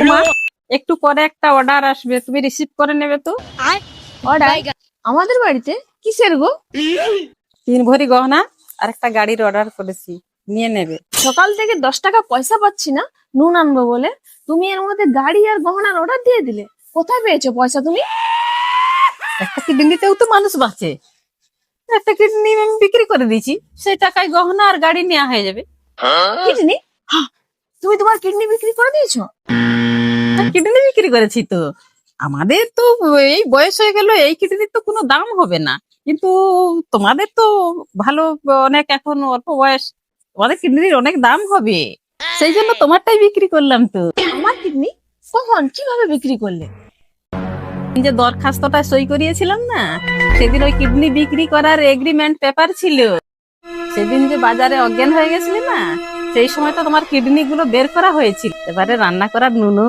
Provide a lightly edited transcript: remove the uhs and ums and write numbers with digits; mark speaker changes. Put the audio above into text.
Speaker 1: মা, একটু পরে একটা অর্ডার আসবে, তুমি রিসিভ করে নেবে তো।
Speaker 2: অর্ডার? আমাদের বাড়িতে? কিসের গো?
Speaker 1: 3 ভরি গহনা আর একটা গাড়ির অর্ডার করেছি, নিয়ে নেবে।
Speaker 2: সকাল থেকে 10 টাকা পয়সা পাচ্ছি না, নুন আনবো বলে তুমি এর মধ্যে গাড়ি আর গহনার অর্ডার দিয়ে দিলে। কোথায় পেয়েছো পয়সা তুমি?
Speaker 1: একটা কিডনিতেও তো মানুষ বাঁচে। একটা কিডনি আমি বিক্রি করে দিয়েছি, সেই টাকায় গহনা আর গাড়ি নেওয়া হয়ে যাবে।
Speaker 2: কিডনি? হ্যাঁ, তুমি তোমার কিডনি বিক্রি করে দিয়েছো?
Speaker 1: কিডনি বিক্রি করেছি তো। আমাদের তো এই বয়স হয়ে গেল, এই কিডনির তো কোনো দাম হবে না, কিন্তু তোমাদের তো ভালো, অনেক এখন অল্প বয়স, তোমাদের কিডনির অনেক দাম হবে, সেই জন্য তোমারটাই বিক্রি করলাম তো।
Speaker 2: আমার কিডনি? কখন, কিভাবে বিক্রি করলে?
Speaker 1: যে দরখাস্তটা সই করিয়েছিলাম না, সেদিন ওই কিডনি বিক্রি করার এগ্রিমেন্ট পেপার ছিল। সেদিন যে বাজারে অজ্ঞান হয়ে গেছিলি না, সেই সময় তো তোমার কিডনি গুলো বের করা হয়েছিল। এবারে রান্না করার নুনও